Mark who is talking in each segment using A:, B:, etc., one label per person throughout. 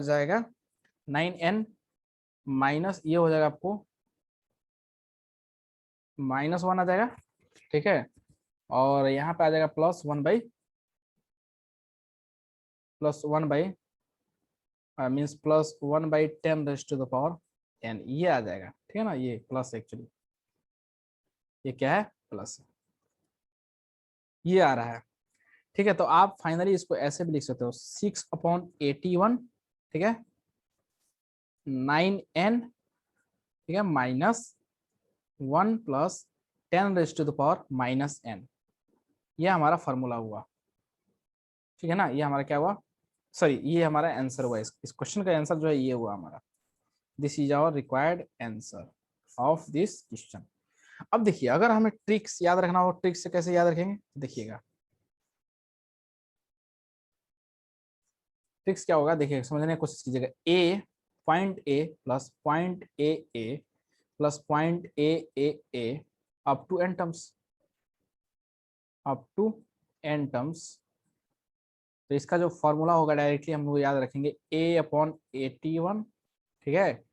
A: जाएगा 9n minus ये हो जाएगा आपको -1 आ जाएगा, ठीक है। और यहाँ पे आ जाएगा +1 मीन्स +1/10⁻n ये आ जाएगा, ठीक है ना। ये प्लस, एक्चुअली ये क्या है, प्लस, ये आ रहा है, ठीक है। तो आप फाइनली इसको ऐसे भी लिख सकते हो 6/81, ठीक है, 9n, ठीक है, -1 + 10⁻⁻n, ये हमारा फॉर्मूला हुआ, ठीक है ना। ये हमारा क्या हुआ, सॉरी, ये हमारा आंसर हुआ। इस क्वेश्चन का आंसर जो है ये हुआ हमारा। This is our required answer of this question. अब देखिए, अगर हमें ट्रिक्स याद रखना हो, ट्रिक्स से कैसे याद रखेंगे, देखिएगा ट्रिक्स क्या होगा, देखिए समझने की कोशिश कीजिएगा। Point A plus point A plus point A up to N terms, तो इसका जो फॉर्मूला होगा डायरेक्टली हम लोग याद रखेंगे A/81, ठीक है,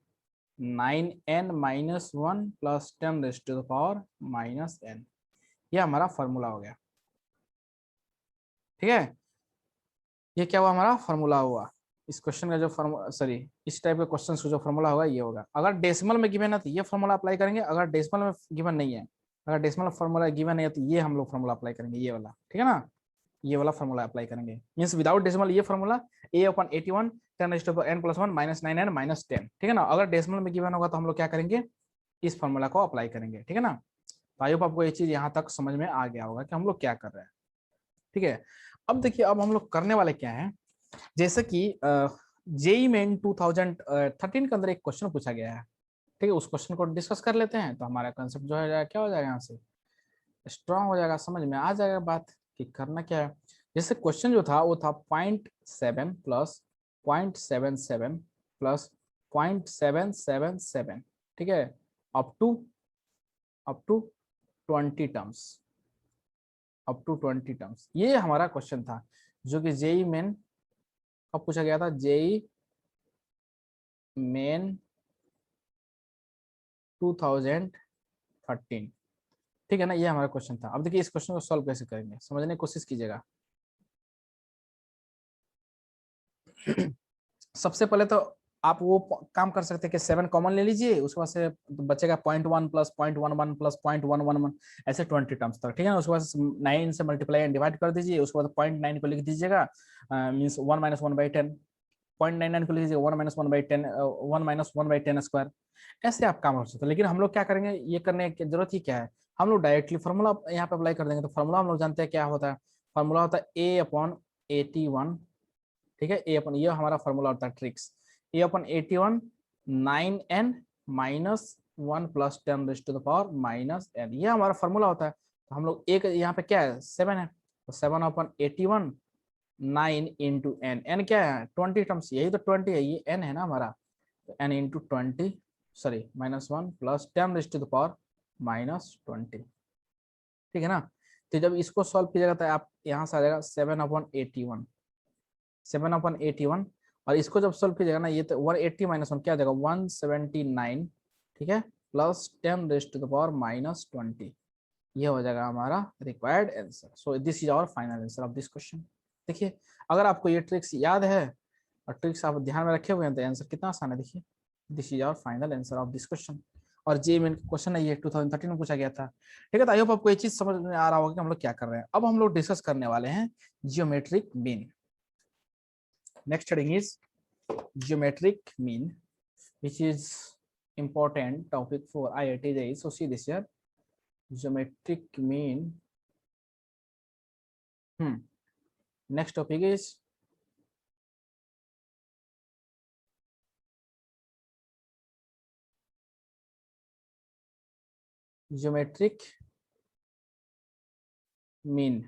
A: 9n - 1 + 10⁻⁻n, ये हमारा फॉर्मूला हो गया, ठीक है। ये क्या हुआ, हमारा फॉर्मूला हुआ। इस क्वेश्चन का जो फॉर्मूला, सॉरी, इस टाइप के क्वेश्चन का जो फॉर्मूला होगा ये होगा। अगर डेसिमल में गिवन है तो ये फॉर्मूला अप्लाई करेंगे, अगर डेसिमल में गिवन नहीं है, अगर डेसिमल फॉर्मूला गिवन नहीं है तो ये हम लोग फॉर्मूला अप्लाई करेंगे, ये वाला, ठीक है ना। ये वाला फॉर्मूला अप्लाई करेंगे, मींस विदाउट डेसिमल ये फॉर्मूला A/81 10⁻n + 1 -9n - 10, ठीक है ना। अगर डेसिमल में गिवन होगा तो हम लोग क्या करेंगे, इस फॉर्मूला को अप्लाई करेंगे, ठीक है ना। तो आई होप आपको ये चीज यहाँ तक समझ में आ गया होगा कि हम लोग क्या कर रहे हैं, ठीक है। अब देखिए, अब हम लोग करने वाले क्या है, जैसे कि जेई मेन 2013 के अंदर एक क्वेश्चन पूछा गया है, ठीक है। उस क्वेश्चन को डिस्कस कर लेते हैं, तो हमारा कंसेप्ट जो है क्या हो जाएगा, यहाँ से स्ट्रांग हो जाएगा, समझ में आ जाएगा बात कि करना क्या है। जैसे क्वेश्चन जो था वो था 0.7 प्लस 0.77 प्लस 0.777, ठीक है, अप टू 20 टर्म्स, ये हमारा क्वेश्चन था, जो कि जेई मेन कब पूछा गया था, जेई मेन 2013, ठीक है ना। ये हमारा क्वेश्चन था। अब देखिए इस क्वेश्चन को सॉल्व कैसे करेंगे, समझने की कोशिश कीजिएगा। सबसे पहले तो आप वो काम कर सकते हैं कि 7 कॉमन ले लीजिए, उसके बाद से बचेगा 0.1 प्लस 0.11 प्लस 0.111, ऐसे 20 टर्म्स तक, ठीक है ना। उसके बाद 9 से मल्टीप्लाई एंड डिवाइड कर दीजिए, उसके बाद 0.9 को लिख दीजिएगा, मीन्स 1 - 1/10, 0.99 को लिख दीजिएगा 1 - 1/10, 1 - 1/10 स्क्वायर, ऐसे आप काम कर सकते हैं। लेकिन हम लोग क्या करेंगे, ये करने की जरूरत ही क्या है, हम लोग डायरेक्टली फॉर्मूला यहाँ पे अप्लाई कर देंगे। तो फॉर्मूला हम लोग जानते हैं क्या होता है, फॉर्मूला होता है A/81, ठीक है। ये हमारा फॉर्मूला होता है ट्रिक्स, A/81 9n - 1 + 10⁻⁻n, ये हमारा फॉर्मूला होता है। तो हम लोग एक यहाँ पे क्या है, 7 है, तो 7/81 9 × n, n क्या है 20 टर्म्स, यही तो 20 है, ये n है ना हमारा, तो n × 20, सॉरी -1 + 10⁻⁻20, ठीक है ना। तो जब इसको सॉल्व कीजिएगा तो आप यहाँ से आ जाएगा 7/81, और इसको जब सॉल्व कीजिएगा ना, ये तो 180 - 1 क्या आ जाएगा 179, ठीक है, प्लस 10⁻⁻20, ये हो जाएगा हमारा required answer. So this is our final answer of this question. देखिए, अगर आपको ये ट्रिक्स याद है और ट्रिक्स आप ध्यान में रखे हुए हैं तो आंसर कितना आसान है। देखिए, this is our final answer of this question, और जे मेन क्वेश्चन है, ये 2013 में पूछा गया था, ठीक है। तो आई होप आपको ये चीज समझ में आ रहा होगा कि हम लोग क्या कर रहे हैं। अब हम लोग डिस्कस करने वाले हैं geometric mean. Next heading is geometric mean, which is important topic for IIT JEE. So see this here, geometric mean. Next topic is geometric mean,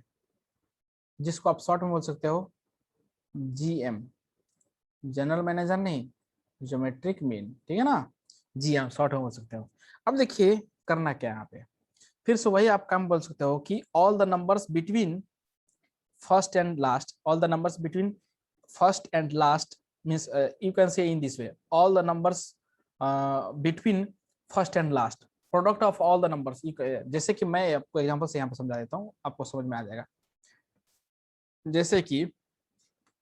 A: जिसको आप शॉर्ट में बोल सकते हो GM, जनरल मैनेजर नहीं, ज्योमेट्रिक मीन, ठीक है ना, GM शॉर्ट में बोल सकते हो। अब देखिए करना क्या है यहाँ पे, फिर से वही आप काम बोल सकते हो कि all the numbers between first and last, all the numbers between first and last means you can say in this way, all the numbers between first and last, product of all the numbers. जैसे कि मैं आपको example से यहाँ पे समझा देता हूँ, आपको समझ में आ जाएगा। जैसे कि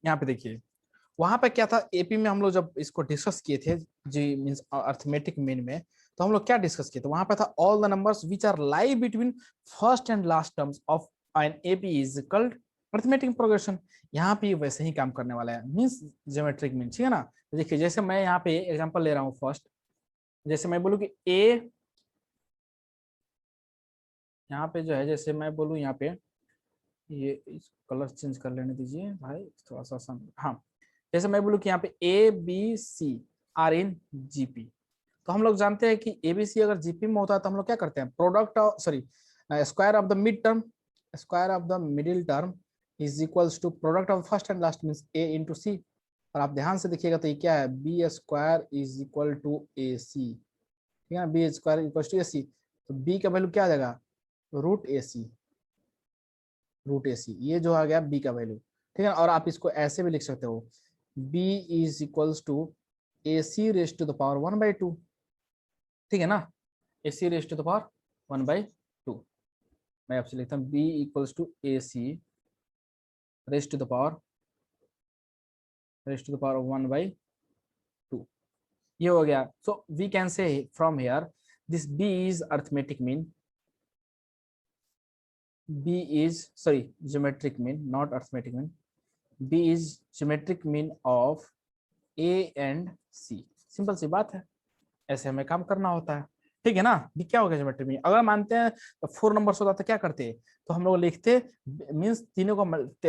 A: यहाँ पे देखिए, वहां पे क्या था एपी में, हम लोग जब इसको डिस्कस किए थे जी मींस अर्थमेटिक मीन में, तो हम लोग क्या डिस्कस किए थे, वहां पे था all the numbers which are lie between first and last terms of an AP is called arithmetic progression. यहाँ पे वैसे ही काम करने वाला है, मींस ज्योमेट्रिक मीन, ठीक है ना। देखिए जैसे मैं यहाँ पे एग्जांपल ले रहा हूँ फर्स्ट, जैसे मैं बोलूँ कि ए, यहाँ पे जो है जैसे मैं बोलूँ यहाँ पे, ये इस कलर चेंज कर लेने दीजिए भाई थोड़ा सा हाँ, जैसे मैं बोलूँ कि यहाँ पे A B C are in GP, तो हम लोग जानते हैं कि एबीसी अगर जीपी में होता है तो हम लोग क्या करते हैं, product of sorry square of the mid term, square of the middle term is equals to product of first and last means A into C. और आप ध्यान से देखिएगा तो ये क्या है, B square is equal to A C, ठीक है ना, B square equal to A C, तो बी का वैल्यू क्या आ जाएगा, रूट ए सी, रूट ए सी, ये जो आ गया बी का वैल्यू, ठीक है। और आप इसको ऐसे भी लिख सकते हो, B is equals to A C raise to the power 1/2, ठीक है ना, A C raise to the power 1/2। मैं आपसे लिखता हूँ B equals to A C raise to the power 1/2, ये हो गया। So we can say from here this B is arithmetic mean, B is sorry geometric mean not arithmetic mean, B is geometric mean of A and C। Simple सी बात है, ऐसे हमें काम करना होता है, ठीक है ना। B क्या हो गया ज्योमेट्रिक मीन, अगर मानते हैं तो 4 नंबर्स होता तो क्या करते, तो हम लोग लिखते मींस तीनों को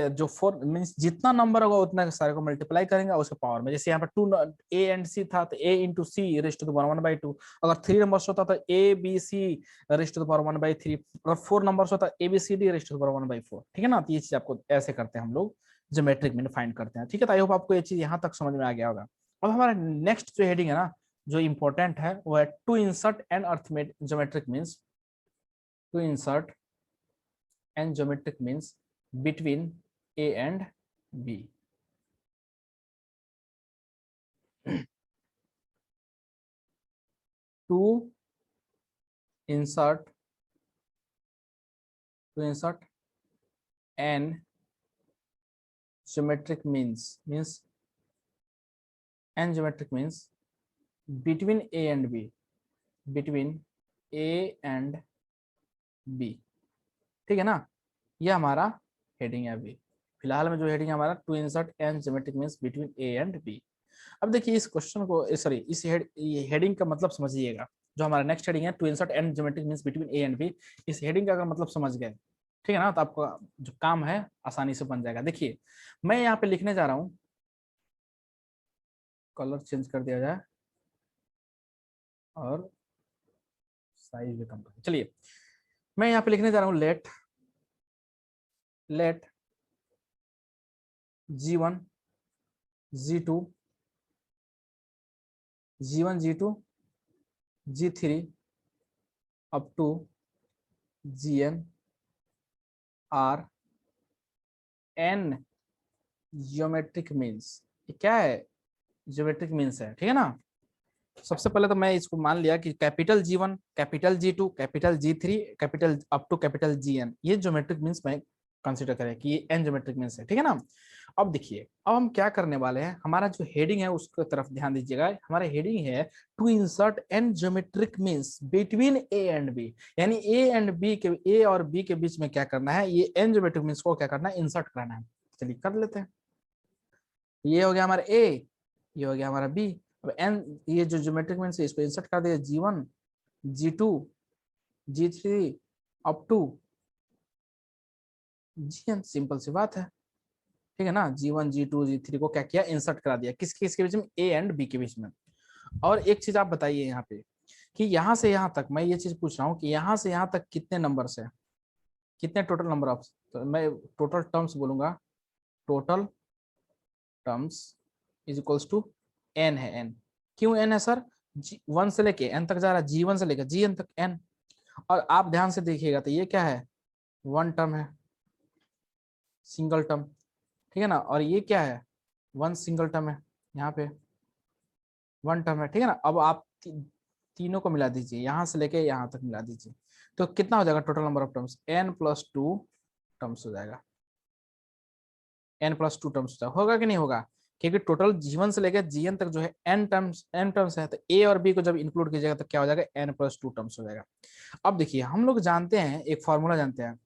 A: जो 4 मींस जितना नंबर होगा उतना सारे को मल्टीप्लाई करेंगे उसके पावर में। जैसे यहाँ पर 2 A एंड C था तो A into C raise to the power 1/2, अगर 3 नंबर्स होता तो A B C raise to the power 1/3, अगर 4 नंबर्स होता A B C D raise to the power 1/4, ठीक है ना। तो ये चीज आपको ऐसे करते हैं हम लोग, ज्योमेट्रिक मीन फाइंड करते हैं, ठीक है। तो आई होप आपको ये चीज यहाँ तक समझ में आ गया होगा। अब हमारा नेक्स्ट जो हेडिंग है ना जो इंपॉर्टेंट है वो है to insert and arithmetic geometric means, to insert and geometric means between A and B. To insert and geometric means and geometric means between A and B, between A and B, ठीक है ना। ये हमारा heading है अभी फिलहाल में, जो हेडिंग है हमारा to insert and geometric means between A and B. अब देखिए इस क्वेश्चन को सॉरी इस हेडिंग का मतलब समझिएगा, जो हमारा नेक्स्ट हेडिंग है to insert and geometric means between A and B, इस हेडिंग का अगर मतलब समझ गए, ठीक है ना, तो आपका जो काम है आसानी से बन जाएगा। देखिए मैं यहाँ पे लिखने जा रहा हूँ, कलर चेंज कर दिया जाए और साइज भी कम कर, चलिए मैं यहाँ पे लिखने जा रहा हूँ let G1 G2 G3 up to GN are N geometric means. क्या है, ज्योमेट्रिक मीन्स है, ठीक है ना। सबसे पहले तो मैं इसको मान लिया कि capital G1 capital G2 capital G3 capital up to capital GN, ये ज्योमेट्रिक मीन्स मैं कंसीडर करें कि ये एन ज्योमेट्रिक मीन्स है, ठीक है ना। अब देखिए अब हम क्या करने वाले हैं, हमारा जो हेडिंग है उसकी तरफ ध्यान दीजिएगा। हमारा हेडिंग है to insert N geometric means between A and B, यानी ए एंड बी के, ए और बी के बीच में क्या करना है, ये एन ज्योमेट्रिक मीन्स को क्या करना है, इंसर्ट करना है। चलिए कर लेते हैं। ये हो गया हमारा ए, ये हो गया हमारा बी। अब एन ये जो ज्योमेट्रिक मीन्स है इसको इंसर्ट कर दिया G1 G2 G3 up to GN, simple सी बात है, ठीक है ना। G1 G2 G3 को क्या किया, इंसर्ट करा दिया किसके किसके बीच में, ए एंड बी के बीच में। और एक चीज आप बताइए यहाँ पे कि यहाँ से यहाँ तक मैं ये चीज पूछ रहा हूँ कि यहाँ से यहाँ तक कितने नंबर्स है, कितने टोटल नंबर ऑफ, तो मैं टोटल टर्म्स बोलूंगा, total terms is equals to N है। एन क्यों एन है सर, वन से लेके एन तक जा रहा है, G1 से लेकर GN तक एन। और आप ध्यान से देखिएगा तो ये क्या है, वन टर्म है, सिंगल टर्म, ठीक है ना। और ये क्या है, वन सिंगल टर्म है, यहाँ पे 1 टर्म है, ठीक है ना। अब आप तीनों को मिला दीजिए, यहाँ से लेके यहाँ तक मिला दीजिए, तो कितना हो जाएगा total number of terms, n+2 terms हो जाएगा, n+2 टर्म्स होगा कि नहीं होगा, क्योंकि टोटल G1 से लेकर Gn तक जो है n टर्म्स है, तो A और B को जब इंक्लूड कीजिएगा तो क्या हो जाएगा, n+2 टर्म्स हो जाएगा। अब देखिए हम लोग जानते हैं, एक फॉर्मूला जानते हैं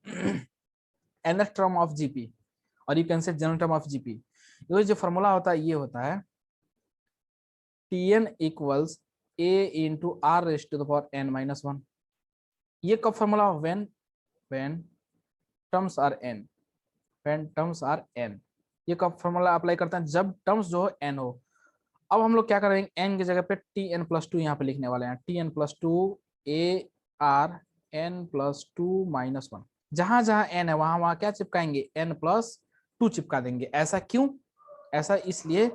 A: nth टर्म ऑफ जीपी, और you can say general term of GP. ये जो फॉर्मूला होता है ये होता है Tn equals A into r raise to the power n-1। ये कब formula, when terms are n, when terms are n। ये कब फॉर्मूला अप्लाई करते हैं, जब टर्म्स जो है n हो। अब हम लोग क्या करेंगे, n की जगह पे Tn+2 यहाँ पे लिखने वाले हैं, Tn+2 A R n+2-1। जहां जहां n है वहां वहां क्या चिपकाएंगे, n+2 चिपका देंगे। ऐसा क्यों, ऐसा इसलिए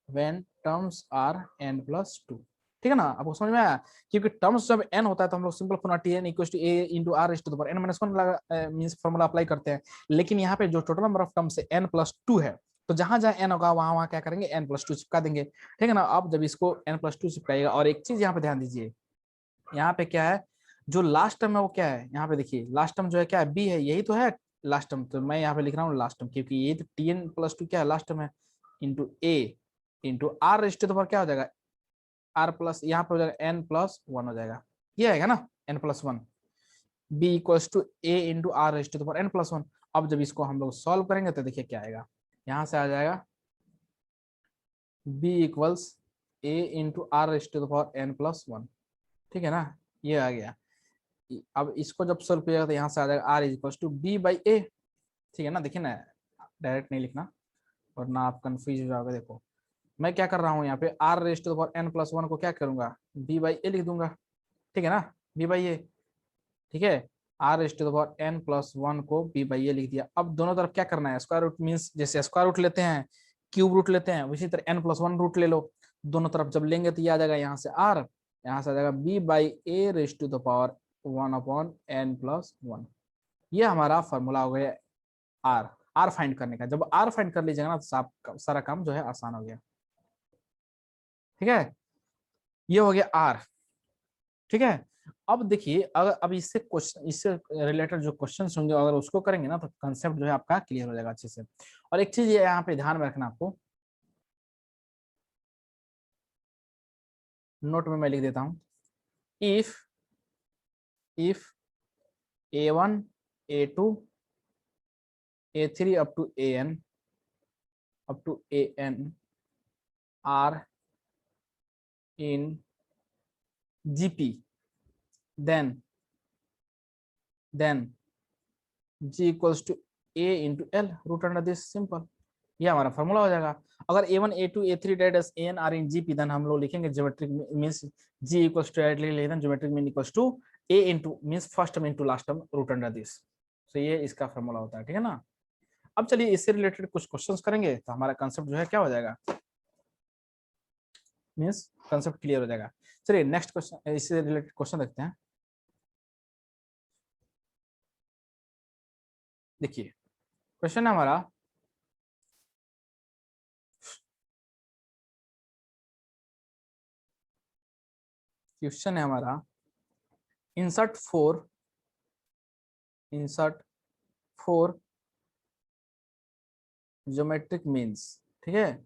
A: व्हेन टर्म्स आर n+2, ठीक है ना। आपको समझ में आया, क्योंकि टर्म्स जब n होता है तो हम लोग simple formula Tn equals to A into r raise to the power n-1 means formula apply करते हैं। लेकिन यहाँ पे जो टोटल नंबर ऑफ टर्म्स है n+2 है, तो जहां जहां n होगा वहां वहां क्या करेंगे, n+2 चिपका देंगे, ठीक है ना। अब जब इसको n+2 चिपकाएगा, और एक चीज यहाँ पे ध्यान दीजिए, यहाँ पे क्या है, जो लास्ट टर्म है वो क्या है, यहाँ पे देखिए लास्ट टर्म जो है क्या है, b है, यही तो है लास्ट टर्म। तो मैं यहाँ पे लिख रहा हूँ लास्ट टर्म, क्योंकि ये तो Tn+2 क्या है, लास्ट टर्म है, into A into r raise to the power क्या हो जाएगा, r प्लस, यहाँ पे हो जाएगा n+1 हो जाएगा, ये आएगा ना n+1। b equals to A into r raise to the power n+1। अब जब इसको हम लोग सॉल्व करेंगे तो देखिए क्या आएगा, यहाँ से आ जाएगा b equals A into r raise to the power n+1, ठीक है ना, ये आ गया। अब इसको जब सॉल्व किया तो यहाँ से आ जाएगा r इक्वल्स टू b/a, ठीक है ना। देखिए ना, डायरेक्ट नहीं लिखना वरना आप कंफ्यूज हो जाओगे। देखो मैं क्या कर रहा हूँ, यहाँ पे r raise to the power n+1 को क्या करूंगा, b/a लिख दूंगा, ठीक है ना, b/a, ठीक है। r raise to the power n+1 को b/a लिख दिया। अब दोनों तरफ क्या करना है, स्क्वायर रूट मींस जैसे स्क्वायर रूट लेते हैं, क्यूब रूट लेते हैं, उसी तरह n+1 रूट ले लो। दोनों तरफ जब लेंगे तो ये आ जाएगा यहाँ से r, यहाँ से आ जाएगा b/a rays to the power 1/n+1। ये हमारा फॉर्मूला हो गया आर फाइंड करने का। जब आर फाइंड कर लीजिएगा ना तो सारा काम जो है आसान हो गया, ठीक है। ये हो गया आर, ठीक है। अब देखिए अगर अब इससे क्वेश्चन, इससे रिलेटेड जो क्वेश्चंस होंगे अगर उसको करेंगे ना तो कंसेप्ट जो है आपका क्लियर हो जाएगा अच्छे से। और एक चीज ये यहाँ पे ध्यान में रखना आपको, नोट में मैं लिख देता हूँ, if A1 A2 A3 up to AN are in GP, then G equals to A into L root under this, simple. ये हमारा फॉर्मूला हो जाएगा। अगर A1 A2 A3 that as AN are in GP, then हम लोग लिखेंगे geometric means G equals to directly लिख दें geometric mean equals to A into means first term into last term root under this. तो ये इसका formula होता है, ठीक है ना। अब चलिए इससे रिलेटेड कुछ क्वेश्चंस करेंगे तो हमारा कंसेप्ट जो है क्या हो जाएगा, मींस कंसेप्ट क्लियर हो जाएगा। चलिए नेक्स्ट क्वेश्चन, इससे रिलेटेड क्वेश्चन देखते हैं। देखिए क्वेश्चन है हमारा, क्वेश्चन है हमारा इंसर्ट फोर ज्योमेट्रिक मीन्स, ठीक है,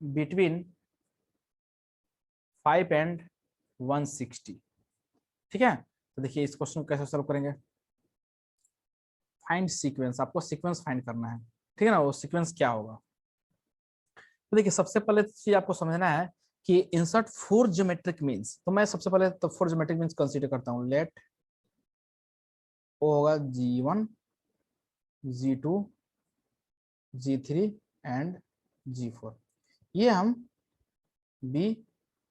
A: बिटवीन 5 एंड 160, ठीक है। तो देखिए इस क्वेश्चन को कैसे सॉल्व करेंगे, फाइंड सीक्वेंस, आपको सीक्वेंस फाइंड करना है, ठीक है ना। वो सीक्वेंस क्या होगा, तो देखिए सबसे पहले चीज आपको समझना है कि इंसर्ट 4 ज्योमेट्रिक मीन्स, तो मैं सबसे पहले तो 4 ज्योमेट्रिक मीन्स कंसीडर करता हूँ। लेट वो होगा G1 G2 G3 and G4, ये हम बी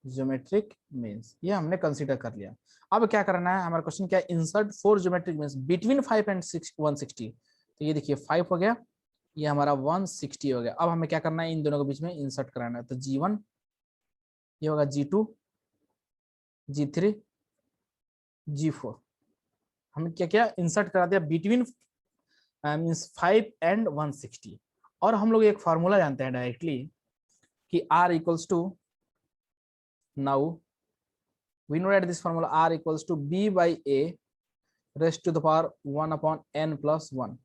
A: ज्योमेट्रिक मीन्स ये हमने कंसीडर कर लिया। अब क्या करना है, हमारा क्वेश्चन क्या है, insert 4 geometric means between 5 and 160। तो ये देखिए 5 हो गया, ये हमारा 160 हो गया। अब हमें क्या करना है, इन दोनों के बीच में इंसर्ट कराना है। तो G1 ये होगा G2 G3 G4, हमने क्या किया, इंसर्ट करा दिया बिटवीन मीन्स 5 एंड 160। और हम लोग एक फार्मूला जानते हैं डायरेक्टली, कि r equals to, now we know that this formula r equals to b by a raised to the power 1 upon n plus 1.